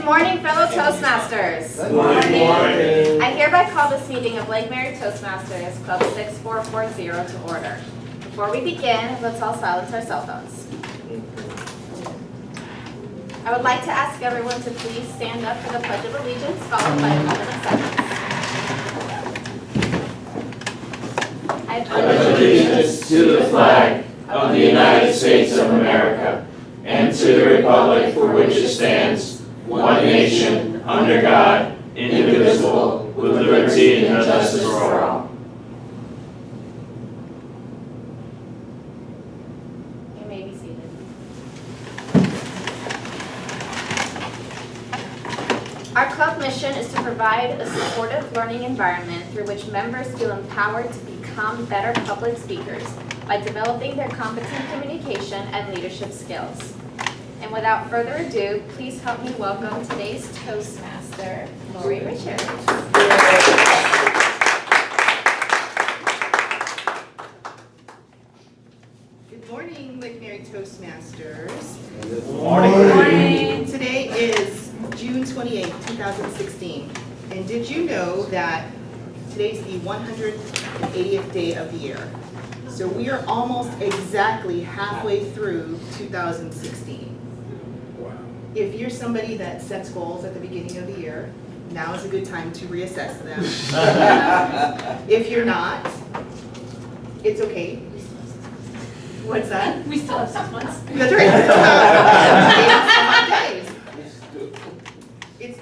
Good morning, fellow Toastmasters. Good morning. I hereby call this meeting of Lake Mary Toastmasters Club 6440 to order. Before we begin, let's all silence our cell phones. I would like to ask everyone to please stand up for the Pledge of Allegiance, followed by a moment of silence. I pledge allegiance to the flag of the United States of America and to the republic for which it stands, one nation, under God, indivisible, with liberty and justice for all. You may be seated. Our club mission is to provide a supportive learning environment through which members feel empowered to become better public speakers by developing their competent communication and leadership skills. And without further ado, please help me welcome today's Toastmaster, Lori Richards. Good morning, Lake Mary Toastmasters. Good morning. Today is June 28, 2016. And did you know that today's the 180th day of the year? So we are almost exactly halfway through 2016. If you're somebody that sets goals at the beginning of the year, now is a good time to reassess them. If you're not, it's okay. What's that? We still have 6 months. That's right. Days. It's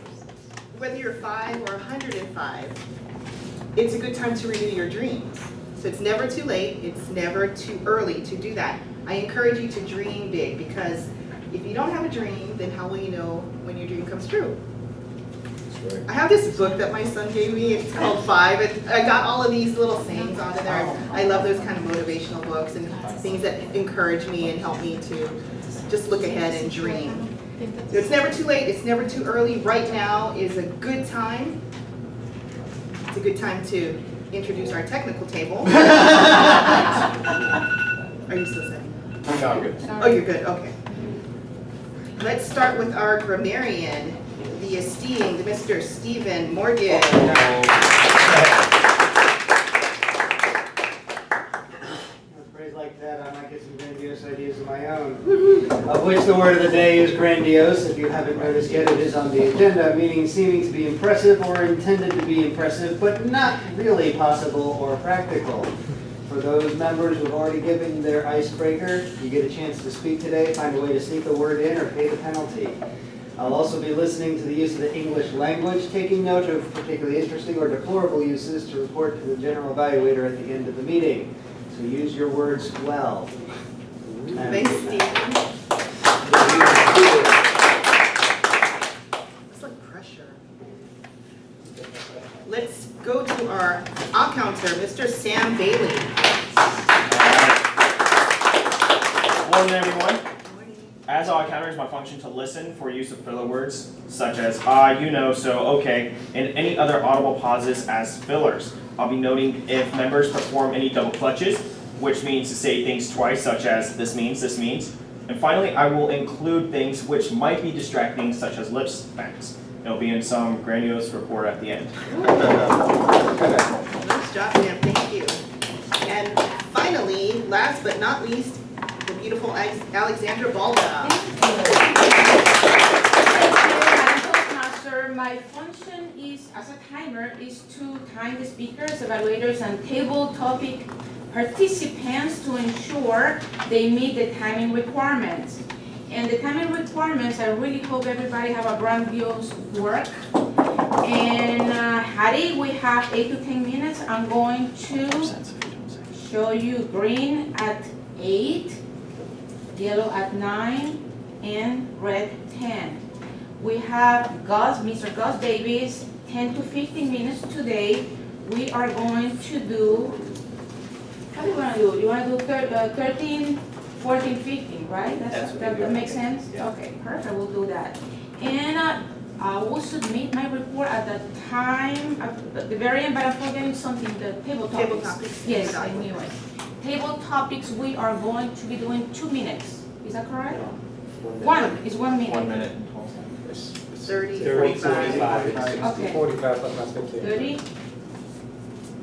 whether you're 5 or 105, it's a good time to renew your dreams. So it's never too late, it's never too early to do that. I encourage you to dream big, because if you don't have a dream, then how will you know when your dream comes true? That's right. I have this book that my son gave me, it's called 5. I got all of these little sayings on in there. I love those kind of motivational books and things that encourage me and help me to just look ahead and dream. So it's never too late, it's never too early. Right now is a good time. It's a good time to introduce our technical table. Are you still setting? No, I'm good. Oh, you're good, okay. Let's start with our grammarian, the esteemed Mr. Stephen Morgan. A phrase like that, I might get some grandiose ideas of my own. Of which the word of the day is grandiose. If you haven't noticed yet, it is on the agenda, meaning seeming to be impressive or intended to be impressive, but not really possible or practical. For those members who have already given their icebreaker, you get a chance to speak today, find a way to sneak the word in or pay the penalty. I'll also be listening to the use of the English language, taking note of particularly interesting or deplorable uses to report to the general evaluator at the end of the meeting. So use your words well. Thanks, Stephen. It's like pressure. Let's go to our accounter, Mr. Sam Bailey. Morning, everyone. As all counters, my function to listen for use of filler words such as you know, so, okay, and any other audible pauses as fillers. I'll be noting if members perform any double clutches, which means to say things twice, such as this means. And finally, I will include things which might be distracting, such as lip bends. It'll be in some grandiose report at the end. Nice job, Sam. Thank you. And finally, last but not least, the beautiful Alexandra Balda. Toastmaster, my function is, as a timer, is to time the speakers, evaluators, and table topic participants to ensure they meet the timing requirements. And the timing requirements, I really hope everybody have a grandiose work. And Hadi, we have 8 to 10 minutes. I'm going to show you green at 8, yellow at 9, and red 10. We have Mr. Gus Davis, 10 to 15 minutes today. We are going to do, how do you want to do? You want to do 13, 14, 15, right? That makes sense? Yeah. Okay, perfect, we'll do that. And I will submit my report at the time, at the very end, but I'm forgetting something, the table topics. Table topics. Yes, I knew it. Table topics, we are going to be doing 2 minutes. Is that correct? 1 is 1 minute. 1 minute and 12 seconds. 30, 30, 45. 45. Okay. 45 plus minus 15. 30,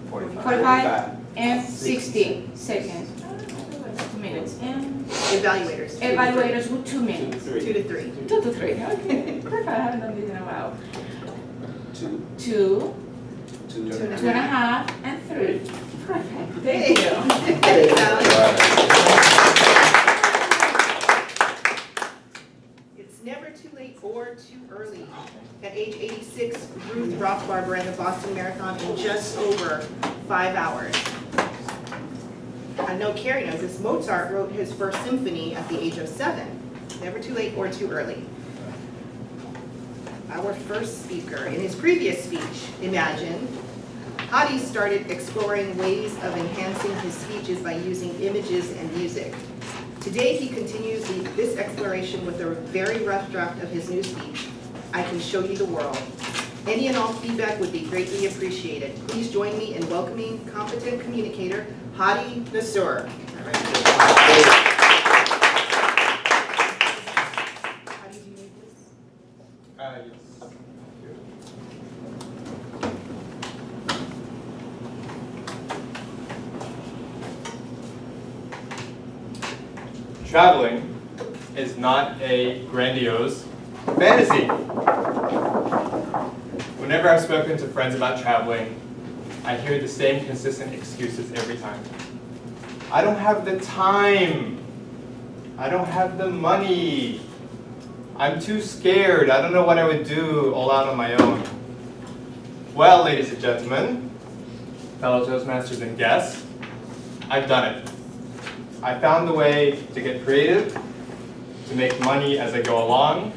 45. 45, and 60 seconds. 2 minutes. And Evaluators. evaluators with 2 minutes. 2 to 3. 2 to 3. Okay. Perfect. I haven't done this in a while. 2. 2, 2. 2.5, and 3. Perfect. Hey. Thank you. There you go. It's never too late or too early. At age 86, Ruth Rothbard ran the Boston Marathon in just over 5 hours. I know Kerri knows this. Mozart wrote his first symphony at the age of 7. Never too late or too early. Our first speaker, in his previous speech, Imagine, Hadi started exploring ways of enhancing his speeches by using images and music. Today, he continues this exploration with a very rough draft of his new speech, I Can Show You the World. Any and all feedback would be greatly appreciated. Please join me in welcoming competent communicator, Hadi Nassour. Hadi, do you need this? Yes. Traveling is not a grandiose fantasy. Whenever I've spoken to friends about traveling, I hear the same consistent excuses every time. I don't have the time. I don't have the money. I'm too scared. I don't know what I would do all out on my own. Well, ladies and gentlemen, fellow Toastmasters and guests, I've done it. I found the way to get creative, to make money as I go along,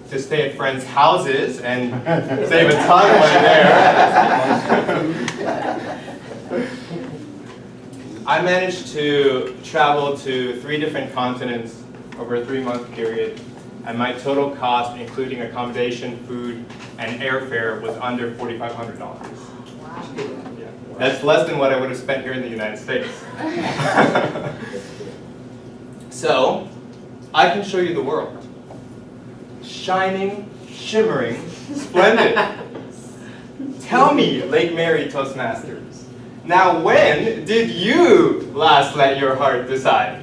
to stay at friends' houses and save a ton of money there. I managed to travel to 3 different continents over a 3-month period, and my total cost, including accommodation, food, and airfare, was under $4,500. Yeah. That's less than what I would have spent here in the United States. So, I can show you the world. Shining, shimmering, splendid. Tell me, Lake Mary Toastmasters, now when did you last let your heart decide?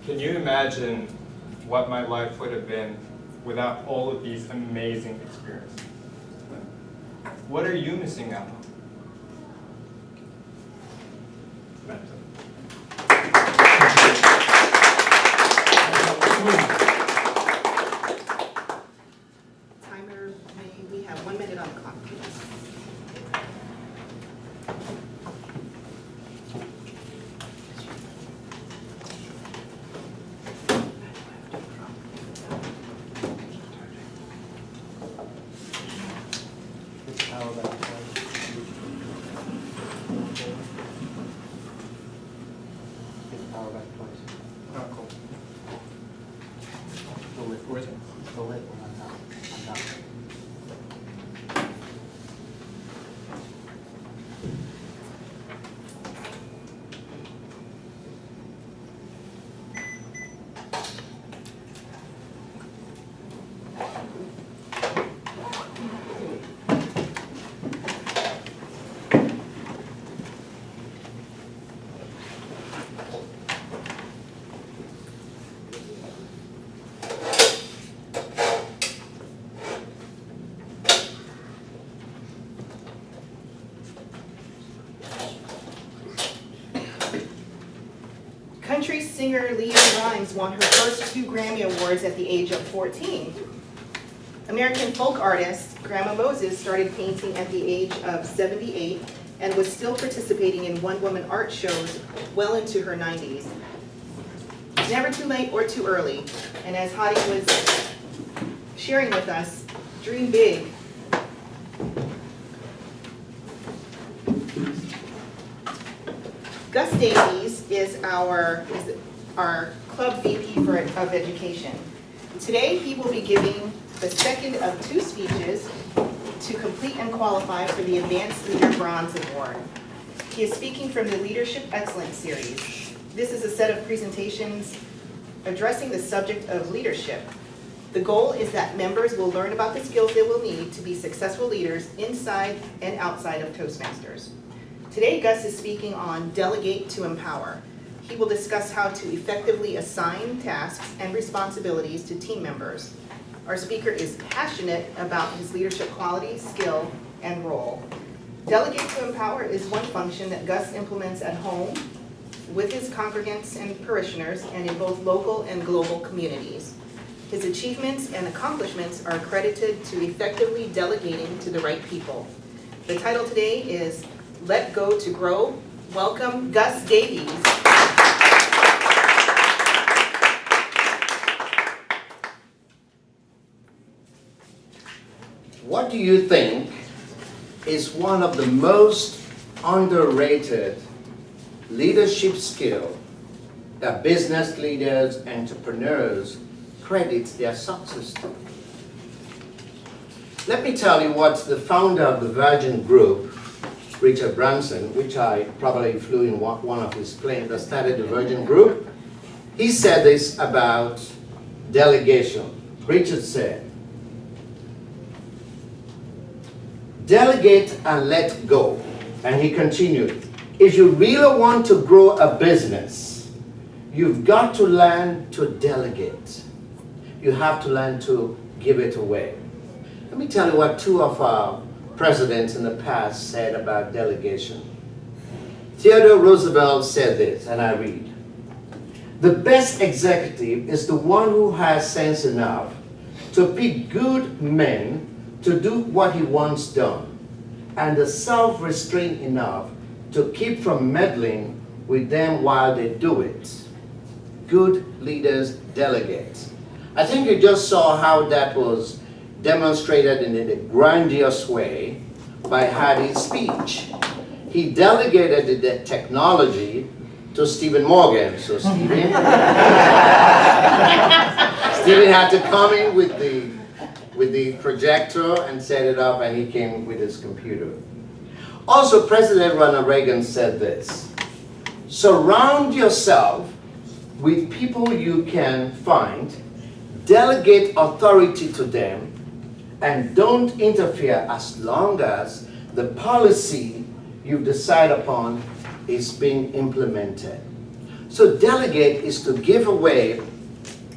Can you imagine what my life would have been without all of these amazing experiences? What are you missing out on? Timer, may we have 1 minute on the clock, please? Power back twice. Hit the power back twice. Oh, cool. Still lit. Where's it? Still lit. I'm done. I'm done. Country singer Leanne Rhymes won her first 2 Grammy Awards at the age of 14. American folk artist Grandma Moses started painting at the age of 78 and was still participating in one-woman art shows well into her 90s. It's never too late or too early, and as Hadi was sharing with us, dream big. Gus Davies is our club VP of education. Today, he will be giving the second of 2 speeches to complete and qualify for the Advanced Leader Bronze Award. He is speaking from the Leadership Excellence Series. This is a set of presentations addressing the subject of leadership. The goal is that members will learn about the skills they will need to be successful leaders inside and outside of Toastmasters. Today, Gus is speaking on Delegate to Empower. He will discuss how to effectively assign tasks and responsibilities to team members. Our speaker is passionate about his leadership qualities, skill, and role. Delegate to Empower is one function that Gus implements at home with his congregants and parishioners and in both local and global communities. His achievements and accomplishments are credited to effectively delegating to the right people. The title today is Let Go to Grow. Welcome, Gus Davies. What do you think is one of the most underrated leadership skill that business leaders, entrepreneurs credit their success to? Let me tell you what the founder of the Virgin Group, Richard Branson, which I probably flew in one of his planes that started the Virgin Group, he said this about delegation. Richard said, "Delegate and let go." And he continued, "If you really want to grow a business, you've got to learn to delegate. You have to learn to give it away." Let me tell you what 2 of our presidents in the past said about delegation. Theodore Roosevelt said this, and I read, "The best executive is the one who has sense enough to pick good men to do what he wants done, and the self-restraint enough to keep from meddling with them while they do it. Good leaders delegate." I think you just saw how that was demonstrated in a grandiose way by Hadi's speech. He delegated the technology to Stephen Morgan. So Stephen had to come in with the projector and set it up, and he came with his computer. Also, President Ronald Reagan said this: "Surround yourself with people you can find, delegate authority to them, and don't interfere as long as the policy you've decided upon is being implemented." So delegate is to give away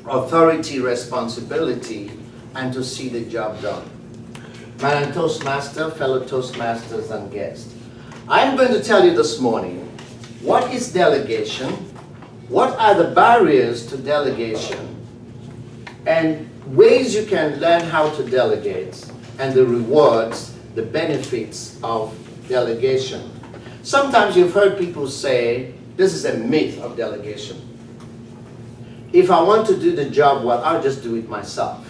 authority, responsibility, and to see the job done. Madam Toastmaster, fellow Toastmasters and guests, I'm going to tell you this morning, what is delegation? What are the barriers to delegation? And ways you can learn how to delegate, and the rewards, the benefits of delegation. Sometimes you've heard people say, this is a myth of delegation. If I want to do the job well, I'll just do it myself.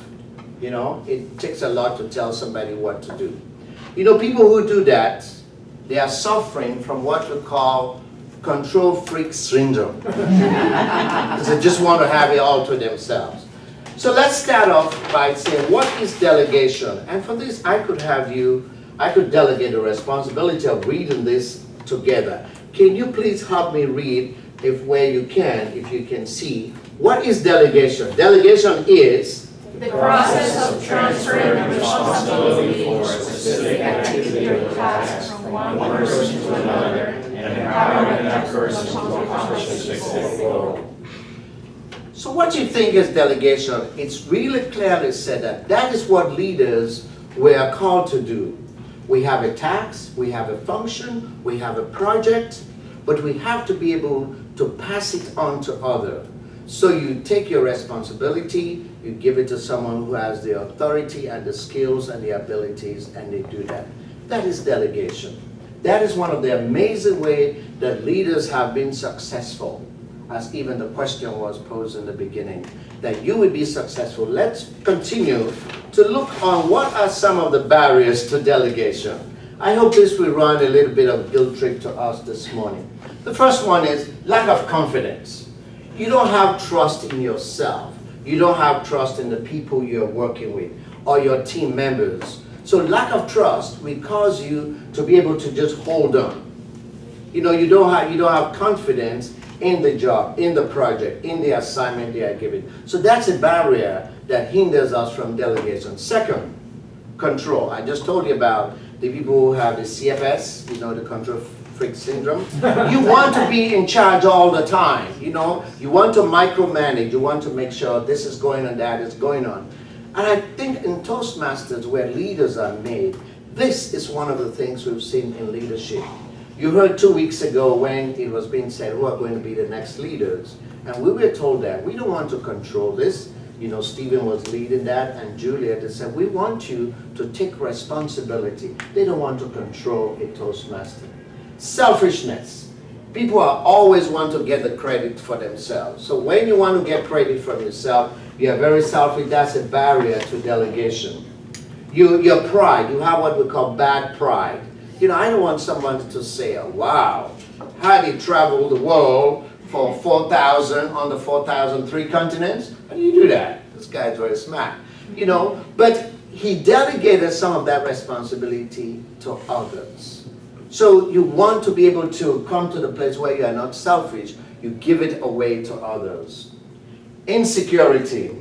You know, it takes a lot to tell somebody what to do. You know, people who do that, they are suffering from what we call control freak syndrome. They just want to have it all to themselves. So let's start off by saying, what is delegation? And for this, I could delegate the responsibility of reading this together. Can you please help me read, if you can see, what is delegation? Delegation is The process of transferring responsibility for a specific activity or task from one person to another and empowering that person to accomplish a specific goal. So what you think is delegation? It's really clearly said that that is what leaders were called to do. We have a task, we have a function, we have a project, but we have to be able to pass it on to others. So you take your responsibility, you give it to someone who has the authority and the skills and the abilities, and they do that. That is delegation. That is one of the amazing ways that leaders have been successful, as even the question was posed in the beginning, that you would be successful. Let's continue to look on what are some of the barriers to delegation. I hope this will run a little bit of guilt trip to us this morning. The first one is lack of confidence. You don't have trust in yourself. You don't have trust in the people you're working with or your team members. So lack of trust will cause you to be able to just hold on. You know, you don't have confidence in the job, in the project, in the assignment they are given. So that's a barrier that hinders us from delegation. Second, control. I just told you about the people who have the CFS, you know, the control freak syndrome. You want to be in charge all the time, you know. You want to micromanage. You want to make sure this is going on, that is going on. And I think in Toastmasters, where leaders are made, this is one of the things we've seen in leadership. You heard 2 weeks ago when it was being said, who are going to be the next leaders? And we were told that we don't want to control this. You know, Stephen was leading that, and Juliet, they said, we want you to take responsibility. They don't want to control a Toastmaster. Selfishness. People are always want to get the credit for themselves. So when you want to get credit from yourself, you are very selfish. That's a barrier to delegation. Your pride. You have what we call bad pride. You know, I don't want someone to say, oh, wow, Hadi traveled the world for 4,000 on the 4,003 continents. How do you do that? This guy's very smart. You know, but he delegated some of that responsibility to others. So you want to be able to come to the place where you are not selfish. You give it away to others. Insecurity.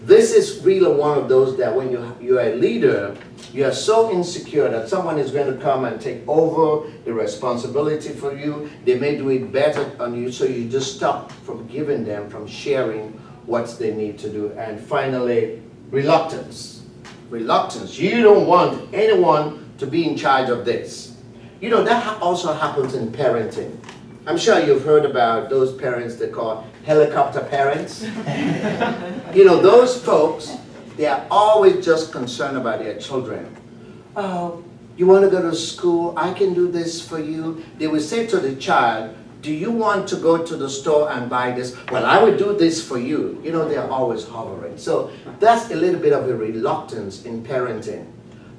This is really one of those that when you are a leader, you are so insecure that someone is going to come and take over the responsibility for you. They may do it better on you, so you just stop from giving them, from sharing what they need to do. And finally, reluctance. Reluctance. You don't want anyone to be in charge of this. You know, that also happens in parenting. I'm sure you've heard about those parents they call helicopter parents. You know, those folks, they are always just concerned about their children. Oh, you want to go to school? I can do this for you. They will say to the child, do you want to go to the store and buy this? Well, I will do this for you. You know, they're always hovering. So that's a little bit of a reluctance in parenting.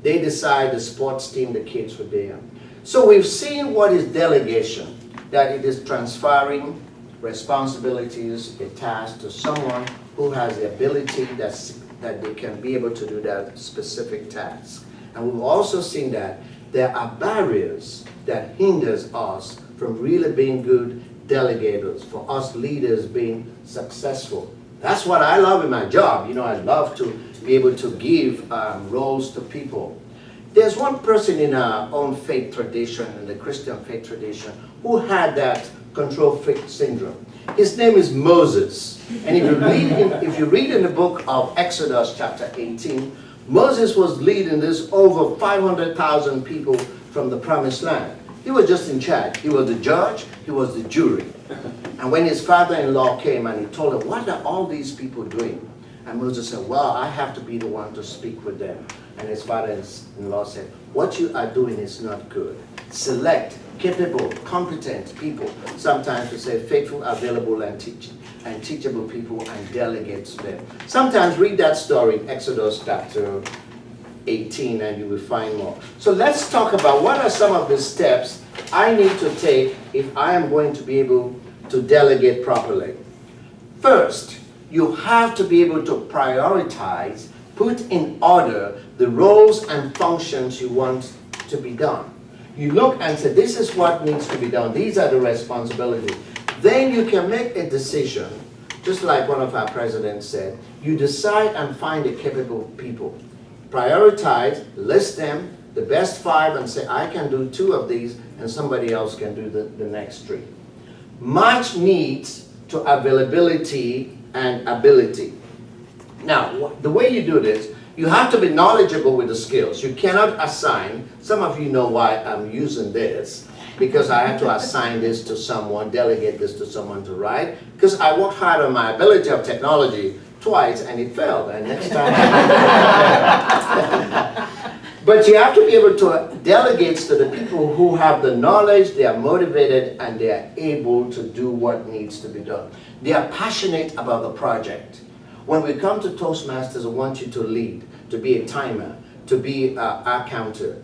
They decide the sports team the kids will be in. So we've seen what is delegation, that it is transferring responsibilities, a task to someone who has the ability that they can be able to do that specific task. And we've also seen that there are barriers that hinders us from really being good delegators, for us leaders being successful. That's what I love in my job. You know, I love to be able to give roles to people. There's one person in our own faith tradition, in the Christian faith tradition, who had that control freak syndrome. His name is Moses. And if you read in the book of Exodus chapter 18, Moses was leading this over 500,000 people from the promised land. He was just in charge. He was the judge, he was the jury. And when his father-in-law came and he told him, what are all these people doing? And Moses said, well, I have to be the one to speak with them. And his father-in-law said, what you are doing is not good. Select capable, competent people. Sometimes we say faithful, available, and teachable people, and delegate to them. Sometimes read that story in Exodus chapter 18 and you will find more. So let's talk about what are some of the steps I need to take if I am going to be able to delegate properly. First, you have to be able to prioritize, put in order the roles and functions you want to be done. You look and say, this is what needs to be done. These are the responsibilities. Then you can make a decision, just like one of our presidents said, you decide and find the capable people. Prioritize, list them, the best 5, and say, I can do 2 of these, and somebody else can do the next 3. Match needs to availability and ability. Now, the way you do this, you have to be knowledgeable with the skills. You cannot assign, some of you know why I'm using this, because I have to assign this to someone, delegate this to someone to write, because I worked hard on my ability of technology twice and it failed, and next time. But you have to be able to delegate to the people who have the knowledge, they are motivated, and they are able to do what needs to be done. They are passionate about the project. When we come to Toastmasters, I want you to lead, to be a timer, to be a counter,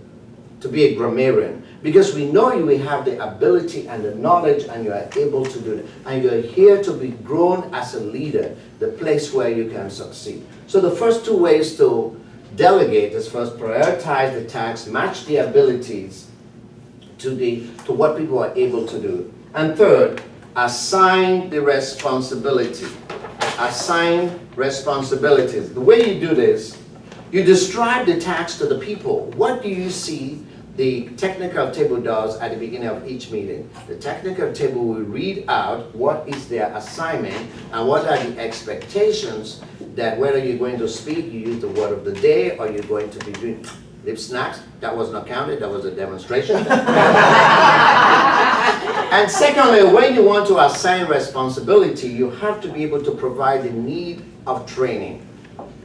to be a grammarian, because we know you will have the ability and the knowledge and you are able to do it. And you are here to be grown as a leader, the place where you can succeed. So the first 2 ways to delegate is first prioritize the tasks, match the abilities to what people are able to do. And third, assign the responsibility. Assign responsibilities. The way you do this, you describe the task to the people. What do you see the technical table does at the beginning of each meeting? The technical table will read out what is their assignment and what are the expectations that whether you're going to speak, you use the word of the day, or you're going to be doing lip snacks. That was not counted, that was a demonstration. And secondly, when you want to assign responsibility, you have to be able to provide the need of training.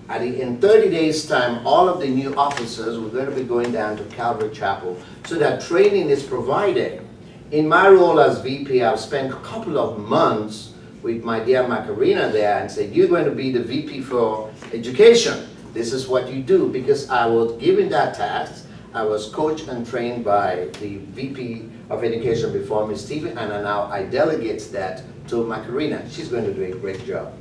In 30 days' time, all of the new officers, we're going to be going down to Calvary Chapel so that training is provided. In my role as VP, I've spent a couple of months with my dear Macarena there and said, you're going to be the VP for education. This is what you do, because I was given that task. I was coached and trained by the VP of Education before me, Stephen, and now I delegate that to Macarena. She's going to do a great job.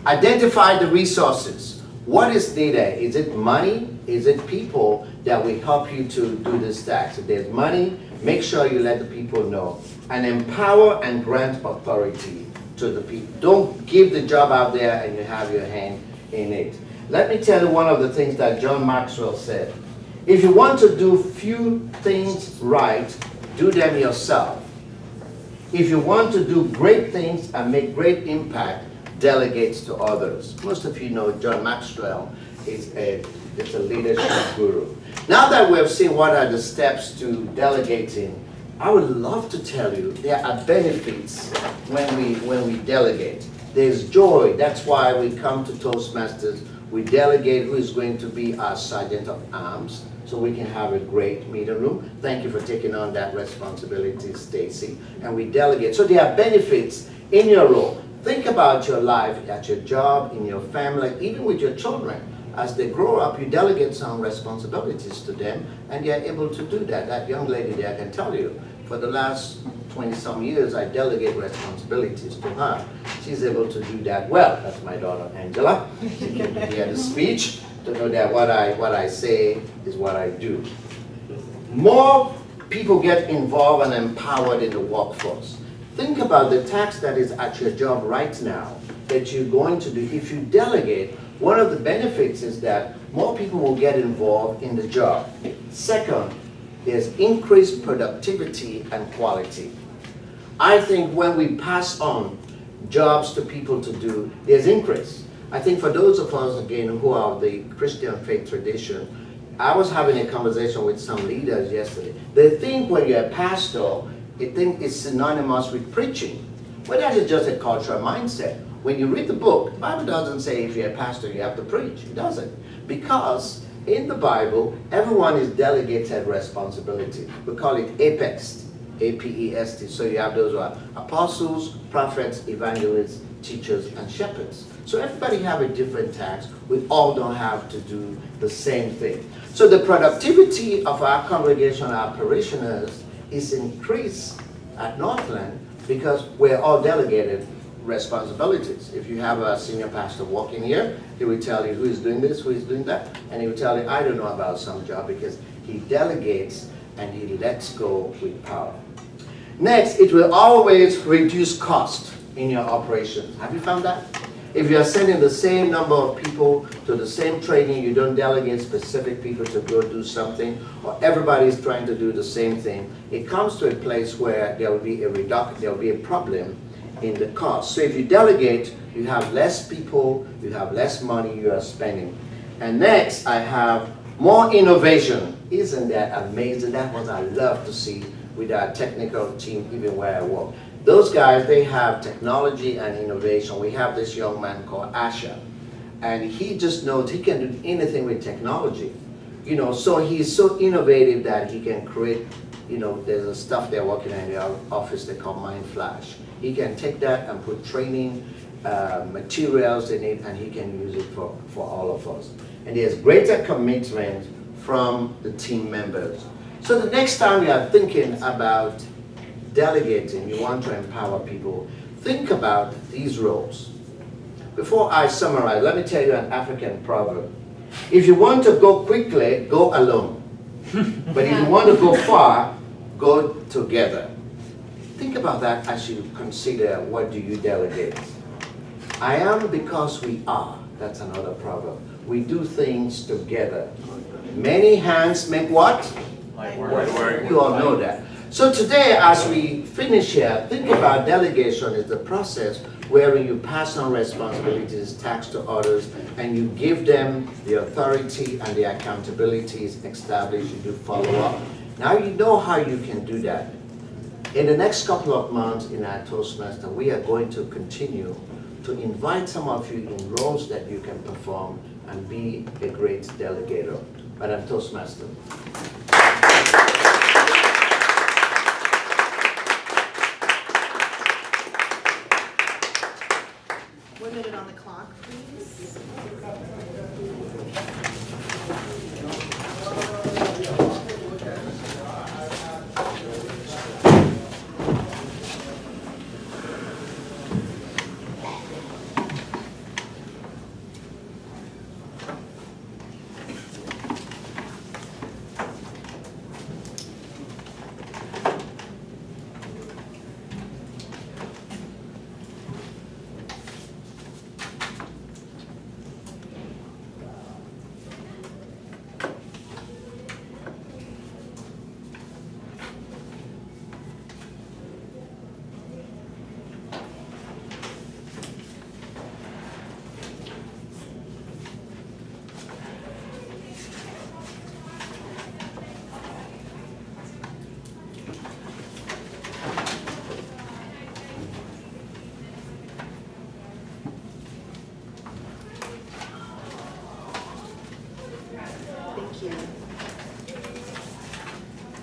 Identify the resources. What is data? Is it money? Is it people that will help you to do this task? If there's money, make sure you let the people know. And empower and grant authority to the people. Don't give the job out there and you have your hand in it. Let me tell you one of the things that John Maxwell said. If you want to do few things right, do them yourself. If you want to do great things and make great impact, delegate to others. Most of you know John Maxwell is a leadership guru. Now that we have seen what are the steps to delegating, I would love to tell you there are benefits when we delegate. There's joy. That's why we come to Toastmasters. We delegate who is going to be our sergeant of arms, so we can have a great meeting room. Thank you for taking on that responsibility, Stacy. And we delegate. So there are benefits in your role. Think about your life, at your job, in your family, even with your children. As they grow up, you delegate some responsibilities to them, and they're able to do that. That young lady there can tell you, for the last 20-some years, I delegate responsibilities to her. She's able to do that well. That's my daughter, Angela. She can hear the speech to know that what I say is what I do. More people get involved and empowered in the workforce. Think about the task that is at your job right now that you're going to do. If you delegate, one of the benefits is that more people will get involved in the job. Second, there's increased productivity and quality. I think when we pass on jobs to people to do, there's increase. I think for those of us, again, who are of the Christian faith tradition, I was having a conversation with some leaders yesterday. They think when you're a pastor, they think it's synonymous with preaching. Well, that is just a cultural mindset. When you read the book, the Bible doesn't say if you're a pastor, you have to preach. It doesn't. Because in the Bible, everyone is delegated responsibility. We call it APEST, A-P-E-S-T. So you have those who are apostles, prophets, evangelists, teachers, and shepherds. So everybody have a different task. We all don't have to do the same thing. So the productivity of our congregation, our parishioners, is increased at Northland because we're all delegated responsibilities. If you have a senior pastor walking here, he will tell you who is doing this, who is doing that, and he will tell you, I don't know about some job, because he delegates and he lets go with power. Next, it will always reduce cost in your operations. Have you found that? If you're sending the same number of people to the same training, you don't delegate specific people to go do something, or everybody's trying to do the same thing, it comes to a place where there will be a problem in the cost. So if you delegate, you have less people, you have less money you are spending. And next, I have more innovation. Isn't that amazing? That's what I love to see with our technical team, even where I work. Those guys, they have technology and innovation. We have this young man called Asha, and he just knows he can do anything with technology. You know, so he's so innovative that he can create, you know, there's a stuff they're working on in the office they call Mind Flash. He can take that and put training materials in it, and he can use it for all of us. And there's greater commitment from the team members. So the next time you are thinking about delegating, you want to empower people, think about these roles. Before I summarize, let me tell you an African proverb. If you want to go quickly, go alone. But if you want to go far, go together. Think about that as you consider what do you delegate. I am because we are. That's another proverb. We do things together. Many hands make what? Light work. You all know that. So today, as we finish here, think about delegation as the process wherein you pass on responsibilities, tasks to others, and you give them the authority and the accountabilities established. You do follow up. Now you know how you can do that. In the next couple of months in our Toastmaster, we are going to continue to invite some of you in roles that you can perform and be a great delegator. Madam Toastmaster. 1 minute on the clock, please.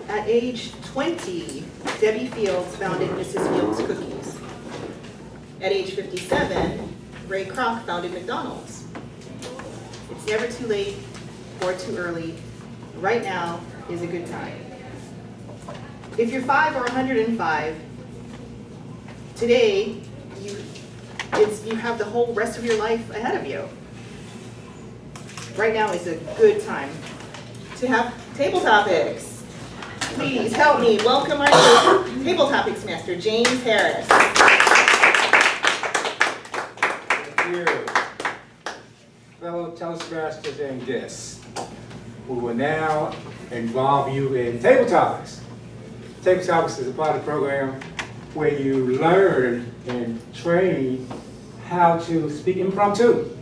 At age 20, Debbie Fields founded Mrs. Fields Cookies. At age 57, Ray Kroc founded McDonald's. It's never too late or too early. Right now is a good time. If you're 5 or 105, today you have the whole rest of your life ahead of you. Right now is a good time to have table topics. Please help me welcome our table topics master, James Harris. Thank you. Fellow Toastmasters and guests, we will now involve you in table topics. Table topics is a part of the program where you learn and train how to speak impromptu,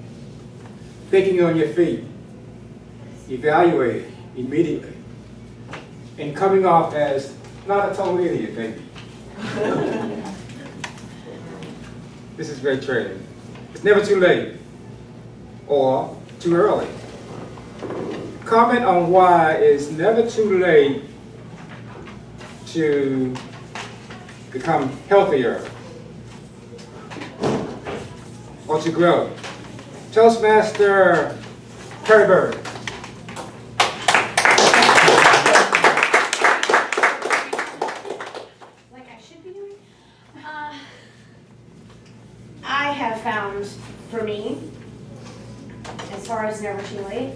thinking on your feet, evaluating immediately, and coming off as not a total idiot, baby. This is great training. It's never too late or too early. Comment on why it's never too late to become healthier or to grow. Toastmaster Tidbit. Like I should be doing? I have found, for me, as far as never too late,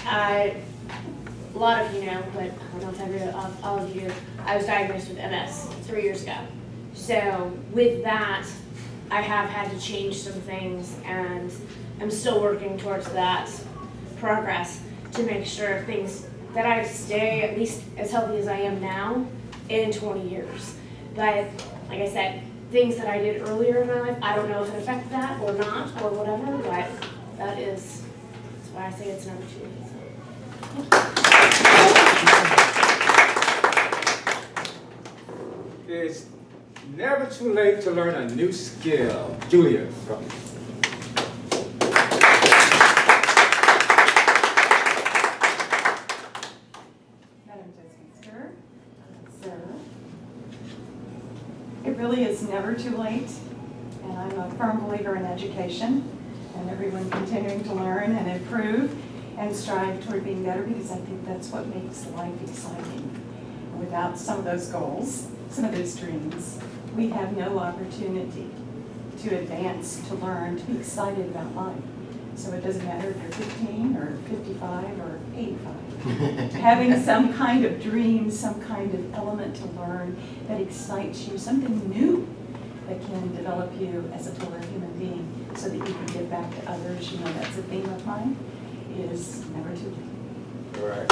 a lot of you know, but I don't know if all of you do, I was diagnosed with MS 3 years ago. So with that, I have had to change some things, and I'm still working towards that progress to make sure things that I stay at least as healthy as I am now in 20 years. But like I said, things that I did earlier in my life, I don't know if it affected that or not or whatever, but that's why I say it's never too late. It's never too late to learn a new skill. Julia. Go. Madam Toastmaster, sir, it really is never too late, and I'm a firm believer in education and everyone continuing to learn and improve and strive toward being better, because I think that's what makes life exciting. And without some of those goals, some of those dreams, we have no opportunity to advance, to learn, to be excited about life. So it doesn't matter if you're 15 or 55 or 85. Having some kind of dream, some kind of element to learn that excites you, something new that can develop you as a fuller human being so that you can give back to others. You know, that's a theme of mine, is never too late. Right.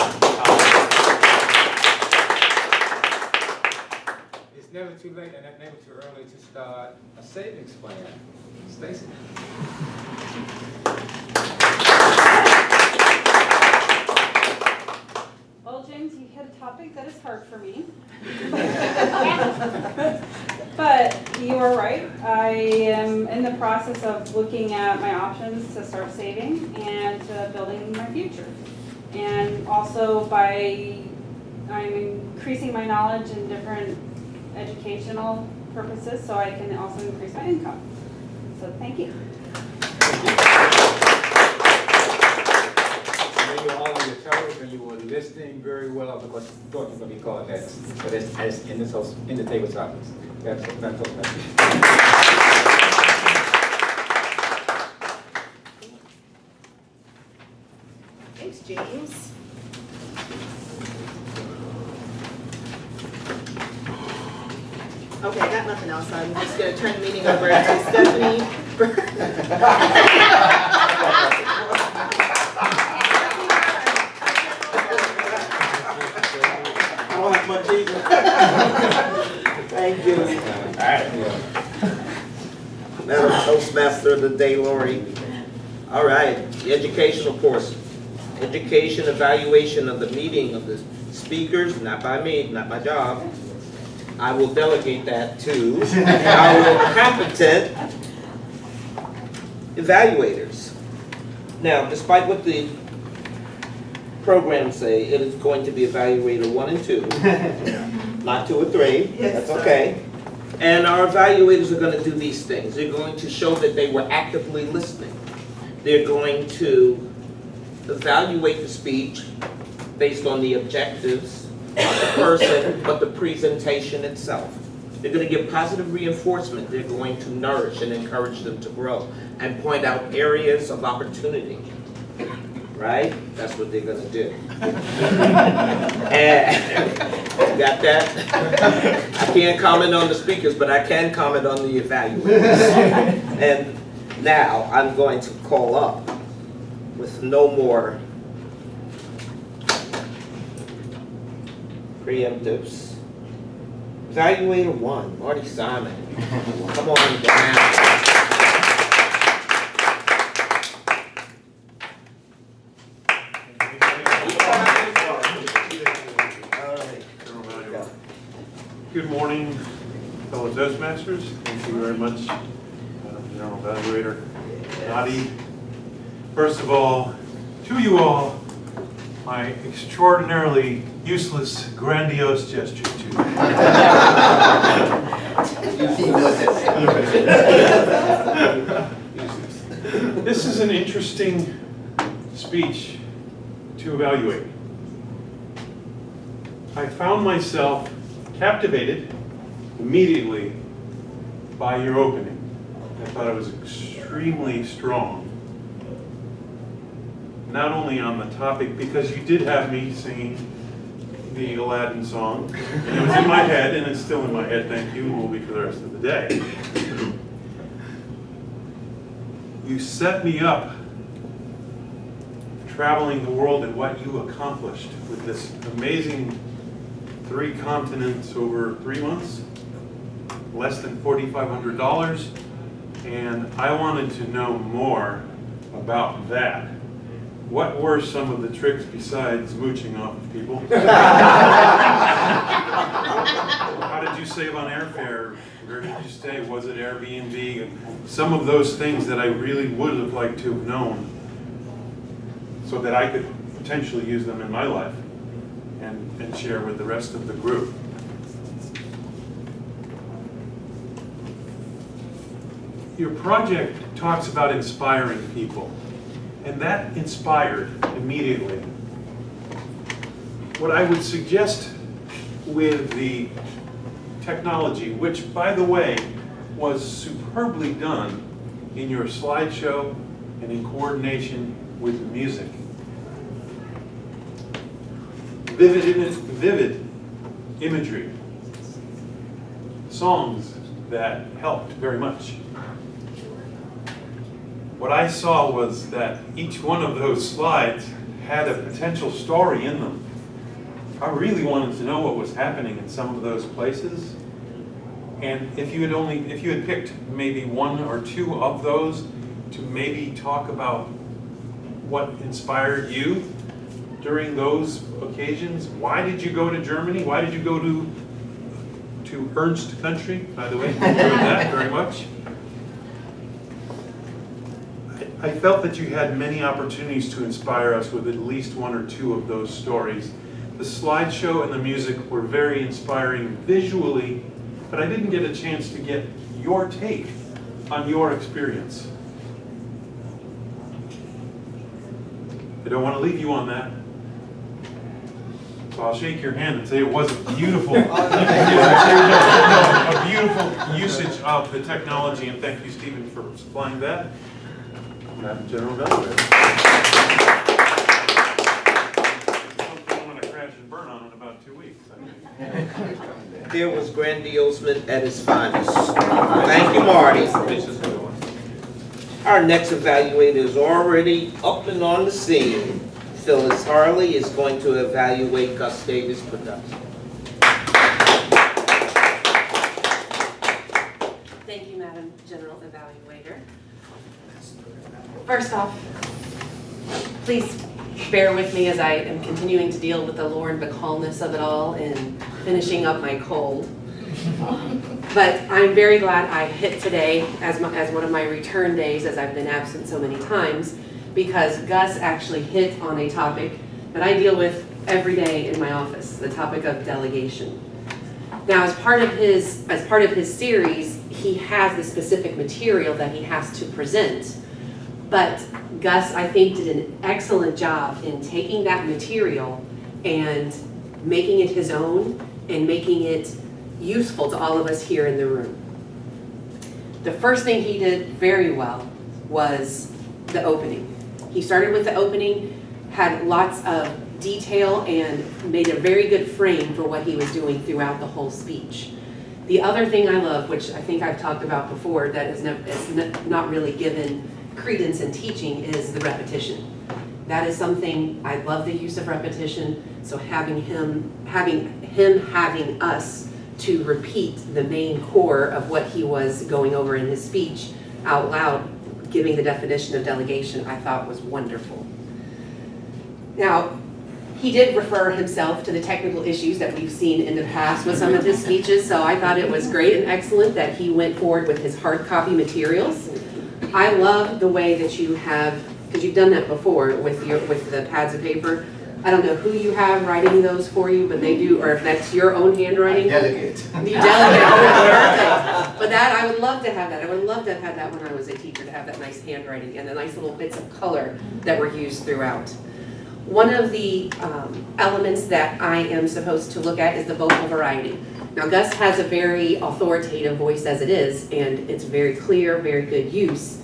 It's never too late and never too early to start a savings plan. Stacy. Well, James, you hit a topic that is hard for me. But you are right. I am in the process of looking at my options to start saving and building my future. And also I'm increasing my knowledge in different educational purposes so I can also increase my income. So thank you. You were all on your toes and you were listening very well because you thought you were going to be called next. But it's in the table topics. That's fantastic. Thanks, James. Okay, I got nothing else. I'm just going to turn the meeting over to Stephany. I don't have much either. Thank you. All right. Madam Toastmaster of the day, Lori. All right, the educational portion. Education evaluation of the meeting of the speakers, not by me, not my job. I will delegate that to our competent evaluators. Now, despite what the programs say, it is going to be evaluator 1 and 2, not 2 or 3. That's okay. And our evaluators are going to do these things. They're going to show that they were actively listening. They're going to evaluate the speech based on the objectives of the person, but the presentation itself. They're going to give positive reinforcement. They're going to nourish and encourage them to grow and point out areas of opportunity. Right? That's what they're going to do. And you got that? I can't comment on the speakers, but I can comment on the evaluators. And now I'm going to call up with no more preemptives. Evaluator 1, Marty Simon. Come on down. Good morning, fellow Toastmasters. Thank you very much, General Evaluator Hadi. First of all, to you all, my extraordinarily useless, grandiose gesture to you. This is an interesting speech to evaluate. I found myself captivated immediately by your opening. I thought it was extremely strong. Not only on the topic, because you did have me singing the Aladdin song, and it was in my head, and it's still in my head, thank you, and will be for the rest of the day. You set me up traveling the world and what you accomplished with this amazing 3 continents over 3 months, less than $4,500, and I wanted to know more about that. What were some of the tricks besides mooching off of people? How did you save on airfare? Where did you stay? Was it Airbnb? Some of those things that I really would have liked to have known so that I could potentially use them in my life and share with the rest of the group. Your project talks about inspiring people, and that inspired immediately. What I would suggest with the technology, which by the way was superbly done in your slideshow and in coordination with the music. Vivid imagery, songs that helped very much. What I saw was that each one of those slides had a potential story in them. I really wanted to know what was happening in some of those places. And if you had picked maybe 1 or 2 of those to maybe talk about what inspired you during those occasions. Why did you go to Germany? Why did you go to Ernst country, by the way? Enjoyed that very much. I felt that you had many opportunities to inspire us with at least 1 or 2 of those stories. The slideshow and the music were very inspiring visually, but I didn't get a chance to get your take on your experience. I don't want to leave you on that. So I'll shake your hand and say it was a beautiful, a beautiful usage of the technology, and thank you, Stephen, for supplying that. Madam General Evaluator. I'm going to crash and burn on in about 2 weeks. There was grandiosement at its finest. Thank you, Marty. Our next evaluator is already up and on the scene. Phyllis Harley is going to evaluate Gus Davis' production. Thank you, Madam General Evaluator. First off, please bear with me as I am continuing to deal with the Lord Bacallness of it all and finishing up my cold. But I'm very glad I hit today as one of my return days, as I've been absent so many times, because Gus actually hit on a topic that I deal with every day in my office, the topic of delegation. Now, as part of his series, he has the specific material that he has to present. But Gus, I think, did an excellent job in taking that material and making it his own and making it useful to all of us here in the room. The first thing he did very well was the opening. He started with the opening, had lots of detail, and made a very good frame for what he was doing throughout the whole speech. The other thing I love, which I think I've talked about before, that is not really given credence in teaching, is the repetition. That is something, I love the use of repetition, so having us to repeat the main core of what he was going over in his speech out loud, giving the definition of delegation, I thought was wonderful. Now, he did refer himself to the technical issues that we've seen in the past with some of his speeches, so I thought it was great and excellent that he went forward with his hard copy materials. I love the way that you have, because you've done that before with the pads of paper. I don't know who you have writing those for you, but they do, or if that's your own handwriting. Delegate. You delegate, perfect. But that, I would love to have that. I would love to have had that when I was a teacher, to have that nice handwriting and the nice little bits of color that were used throughout. One of the elements that I am supposed to look at is the vocal variety. Now, Gus has a very authoritative voice as it is, and it's very clear, very good use.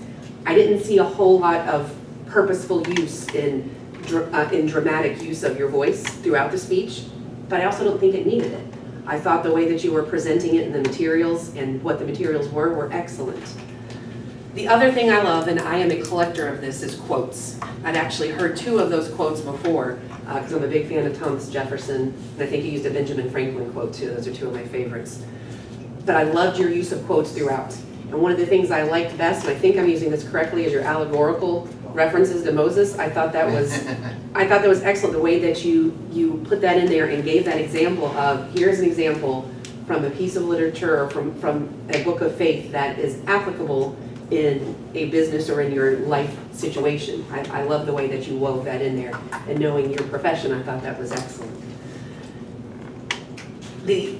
I didn't see a whole lot of purposeful use in dramatic use of your voice throughout the speech, but I also don't think it needed it. I thought the way that you were presenting it in the materials and what the materials were excellent. The other thing I love, and I am a collector of this, is quotes. I'd actually heard 2 of those quotes before, because I'm a big fan of Thomas Jefferson, and I think he used a Benjamin Franklin quote too. Those are 2 of my favorites. But I loved your use of quotes throughout. And one of the things I liked best, and I think I'm using this correctly, is your allegorical references to Moses. I thought that was excellent, the way that you put that in there and gave that example of, here's an example from a piece of literature or from a book of faith that is applicable in a business or in your life situation. I love the way that you wove that in there, and knowing your profession, I thought that was excellent. The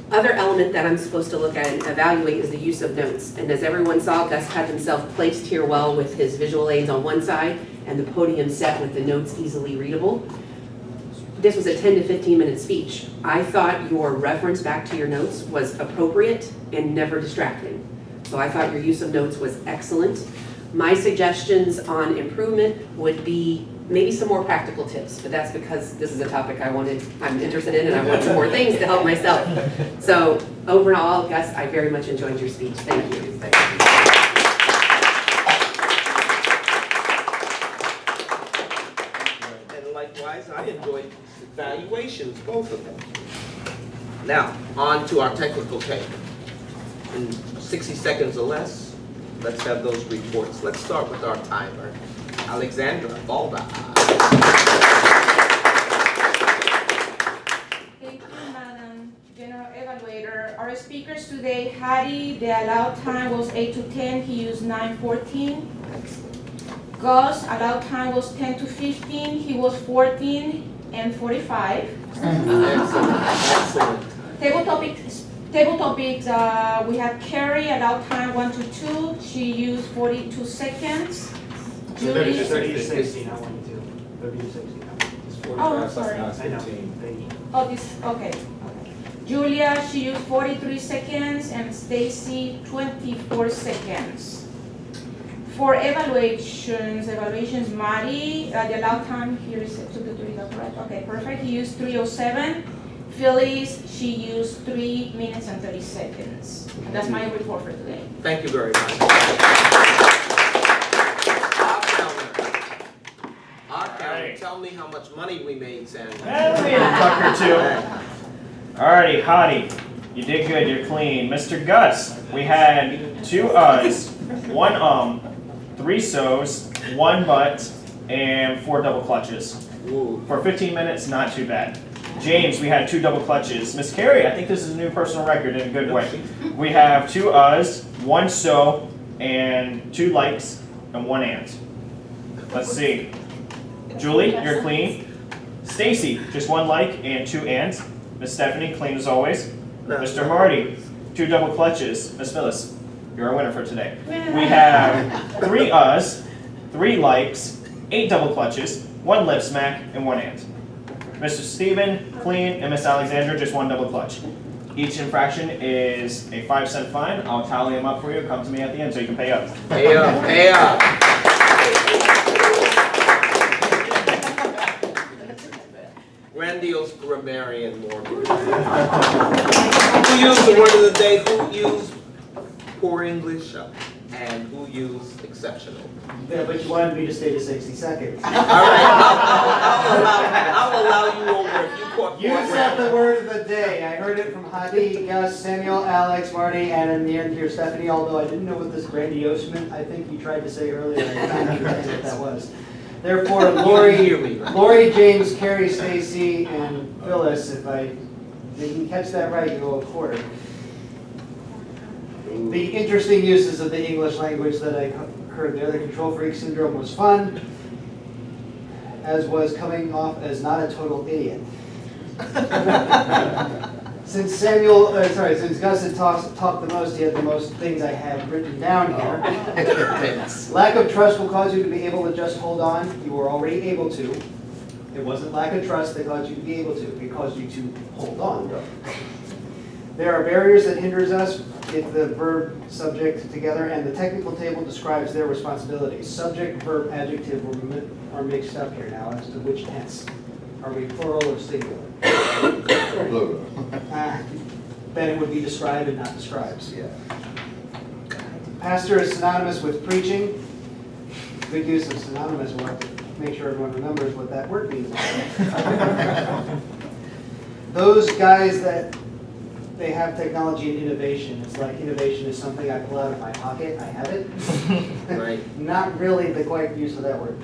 other element that I'm supposed to look at and evaluate is the use of notes. And as everyone saw, Gus had himself placed here well with his visual aids on one side and the podium set with the notes easily readable. This was a 10 to 15 minute speech. I thought your reference back to your notes was appropriate and never distracting. So I thought your use of notes was excellent. My suggestions on improvement would be maybe some more practical tips, but that's because this is a topic I'm interested in, and I want some more things to help myself. So overall, Gus, I very much enjoyed your speech. Thank you. Thank you. And likewise, I enjoyed evaluations, both of them. Now, on to our technical tape. In 60 seconds or less, let's have those reports. Let's start with our timer. Alexandra Balda. Thank you, Madam General Evaluator. Our speakers today, Hadi, the allowed time was 8 to 10. He used 9:14. Gus, allowed time was 10 to 15. He was 14 and 45. Excellent. Table topics, we have Kerri, allowed time 1 to 2. She used 42 seconds. Julie. 30 to 60, not 1 to 2. 30 to 60. Oh, I'm sorry. I know. Oh, okay. Julia, she used 43 seconds, and Stacy, 24 seconds. For evaluations, Marty, the allowed time here is 2 to 3, is that correct? Okay, perfect. He used 3:07. Phyllis, she used 3 minutes and 30 seconds. And that's my report for today. Thank you very much. Our counter, tell me how much money we made, Sandra. We had a buck or 2. Alrighty, Hadi, you did good, you're clean. Mr. Gus, we had 2 uhs, 1 3 so's, 1 but, and 4 double clutches. Ooh. For 15 minutes, not too bad. James, we had 2 double clutches. Miss Kerri, I think this is a new personal record in a good way. We have 2 uhs, 1 so, and 2 likes, and 1 and. Let's see. Julie, you're clean. Stacy, just 1 like and 2 ands. Miss Stephany, clean as always. Mr. Marty, 2 double clutches. Miss Phyllis, you're our winner for today. We have 3 uhs, 3 likes, 8 double clutches, 1 lip smack, and 1 and. Mr. Steven, clean, and Miss Alexandra, just 1 double clutch. Each infraction is a 5-cent fine. I'll tally them up for you. Come to me at the end so you can pay up. Pay up, pay up. Grandiose grammarian Morgan. Who used the word of the day? Who used poor English? and who used exceptional? Yeah, but you wanted me to stay to 60 seconds. All right, I'll allow you over if you caught. You said the word of the day. I heard it from Hadi, Gus, Samuel, Alex, Marty, and in the end here, Stephany, although I didn't know what this grandiose meant, I think you tried to say earlier, and I can't understand what that was. Therefore, Lori, James, Kerri, Stacy, and Phyllis, if I didn't catch that right, you go a quarter. The interesting uses of the English language that I heard there, the control freak syndrome was fun, as was coming off as not a total idiot. Since Gus had talked the most, he had the most things I had written down here. Lack of trust will cause you to be able to just hold on. You were already able to. It wasn't lack of trust that caused you to be able to. It caused you to hold on. There are barriers that hinders us. Get the verb, subject together, and the technical table describes their responsibilities. Subject, verb, adjective are mixed up here now as to which tense. Are we plural or singular? Plural. Then it would be describe and not describes. Yeah. Pastor is synonymous with preaching. Good use of synonymous. We'll have to make sure everyone remembers what that word means. Those guys that they have technology and innovation. It's like innovation is something I pull out of my pocket. I have it. Right. Not really the quite use of that word.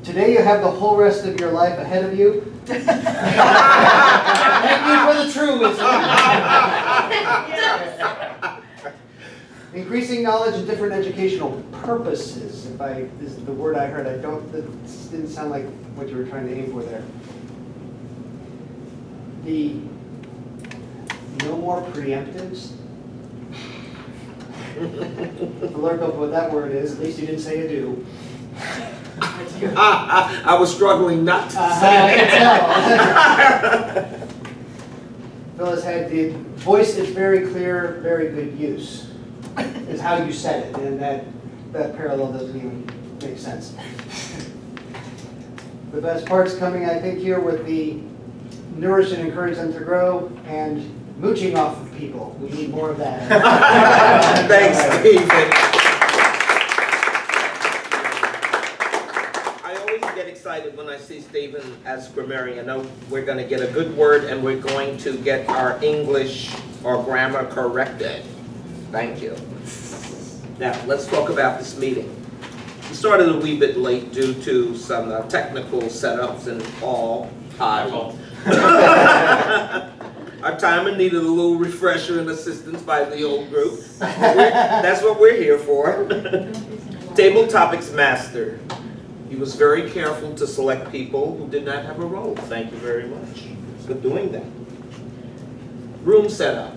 Today you have the whole rest of your life ahead of you. Thank you for the true wisdom. Increasing knowledge and different educational purposes. This is the word I heard. This didn't sound like what you were trying to aim for there. No more preemptives. To look up what that word is, at least you didn't say a do. I was struggling not to say I can tell. Phyllis had the voice is very clear, very good use, is how you said it, and that parallel doesn't even make sense. The best part's coming, I think, here with the nourish and encourage them to grow, and mooching off of people. We need more of that. Thanks, Stephen. I always get excited when I see Stephen as grammarian. I know we're going to get a good word and we're going to get our English or grammar corrected. Thank you. Now, let's talk about this meeting. We started a wee bit late due to some technical setups and all. Our timer needed a little refresher and assistance by the old group. That's what we're here for. Table topics master. He was very careful to select people who did not have a role. Thank you very much for doing that. Room setup.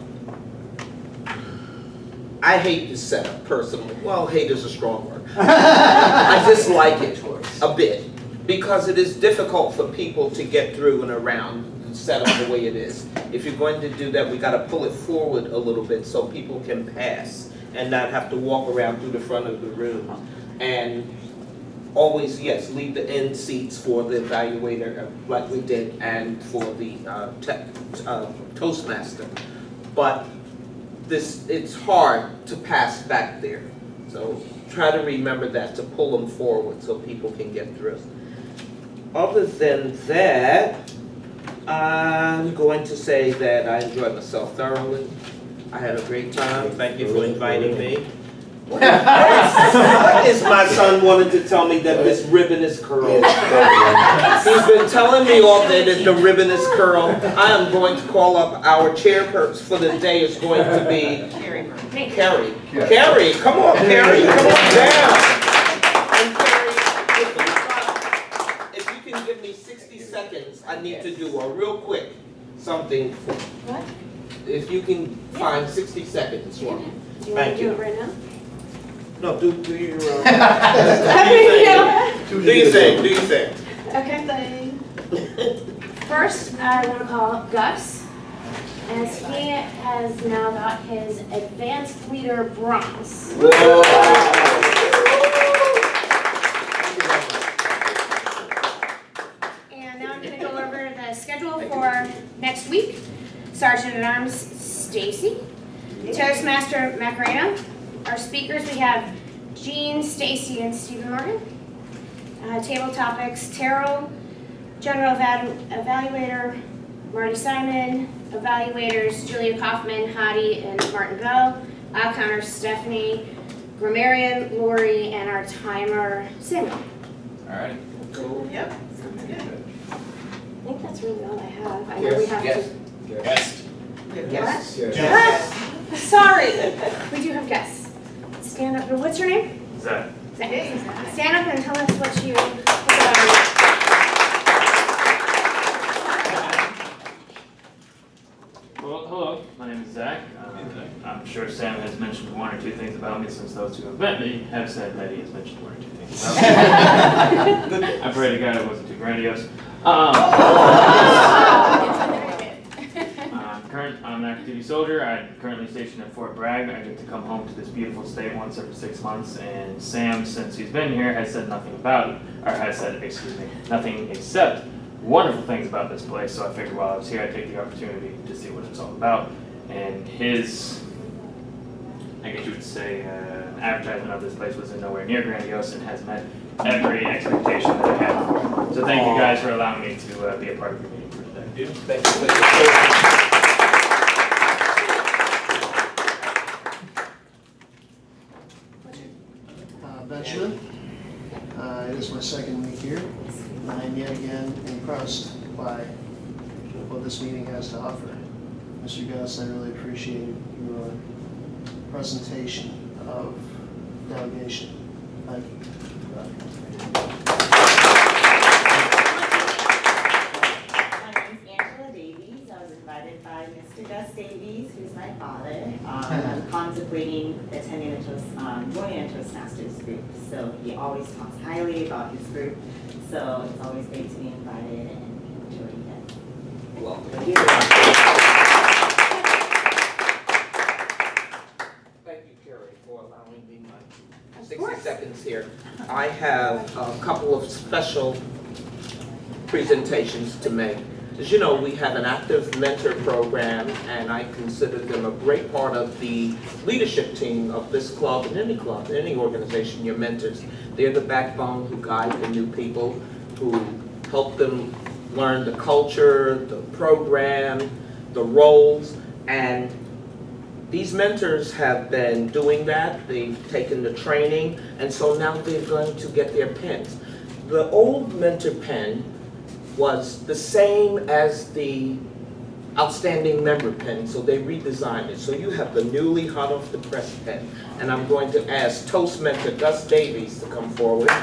I hate this setup personally. Well, hate is a strong word. I dislike it a bit because it is difficult for people to get through and around the setup the way it is. If you're going to do that, we got to pull it forward a little bit so people can pass and not have to walk around through the front of the room. And always, yes, leave the end seats for the evaluator like we did and for the Toastmaster. But it's hard to pass back there. So try to remember that, to pull them forward so people can get through. Other than that, I'm going to say that I enjoyed myself thoroughly. I had a great time. Thank you for inviting me. What is my son wanted to tell me that this ribbon is curled? He's been telling me all day that the ribbon is curled. I am going to call up our chairperson for the day. Is going to be Kerri. Kerri, come on, Kerri, come on down. And Kerri, if you can give me 60 seconds, I need to do a real quick something. What? If you can find 60 seconds for me. Do you want to do it right now? No, do your do your thing, do your thing. Okay. First, I want to call up Gus, as he has now got his Advanced Leader Bronze. And now I'm going to go over the schedule for next week. Sergeant at Arms Stacy, Toastmaster Macarena, Our speakers, we have Jean, Stacy, and Stephen Morgan. Table topics, Terrell, General Evaluator, Marty Simon, Evaluators, Julia Kaufman, Hadi, and Martin Bell. Counters, Stephany, Grammarian, Lori, and our timer, Samuel. All right. Cool. Yep. I think that's really all I have. I know we have Yes. Guest. Yes. to. Sorry, we do have guests. Stand up. What's your name? Zach. Zach. Stand up and tell us what you think about Well, hello, my name is Zach. I'm sure Sam has mentioned one or two things about me since those who have met me have said that he has mentioned one or two things about me. I pray to God it wasn't too grandiose. I'm an active duty soldier. I'm currently stationed at Fort Bragg. I get to come home to this beautiful state once every 6 months, and Sam, since he's been here, has said nothing about it, or has said, nothing except wonderful things about this place. So I figured while I was here, I'd take the opportunity to see what it's all about. And his, I guess you would say, advertisement of this place was in nowhere near grandiose and has met every expectation that I had for it. So thank you guys for allowing me to be a part of your meeting for today. Thank you. Benjamin. It is my second week here. I am yet again impressed by what this meeting has to offer. Mr. Gus, I really appreciate your presentation of delegation. Thank you. I was invited by Mr. Gus Davies, who's my father. I'm contemplating attending joining a Toastmasters group. So he always talks highly about his group. So it's always great to be invited and enjoying it. Welcome. Thank you, Kerri, for allowing me my 60 seconds here. I have a couple of special presentations to make. As you know, we have an active mentor program, and I consider them a great part of the leadership team of this club, any organization, your mentors. They're the backbone who guide the new people, who help them learn the culture, the program, the roles, and these mentors have been doing that. They've taken the training, and so now they're going to get their pens. The old mentor pen was the same as the outstanding member pen, so they redesigned it. So you have the newly hot off the press pen. And I'm going to ask Toast mentor Gus Davies to come forward. You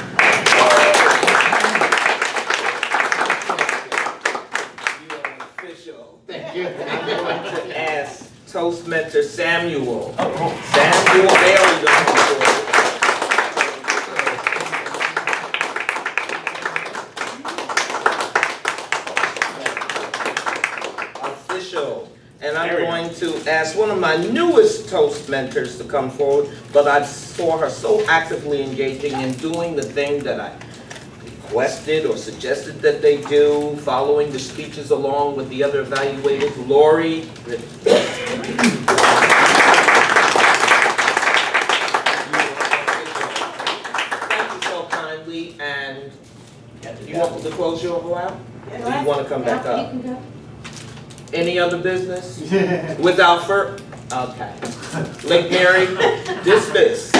are official. Thank you. I'm going to ask Toast mentor Samuel. Samuel Bailey to come forward. And I'm going to ask one of my newest Toast mentors to come forward, but I saw her so actively engaging in doing the thing that I requested or suggested that they do, following the speeches along with the other evaluators. Lori. Thank you so kindly, and you want to close your out? Or do you want to come back up? You can go. Any other business? Without further, okay. Lake Mary, dismiss.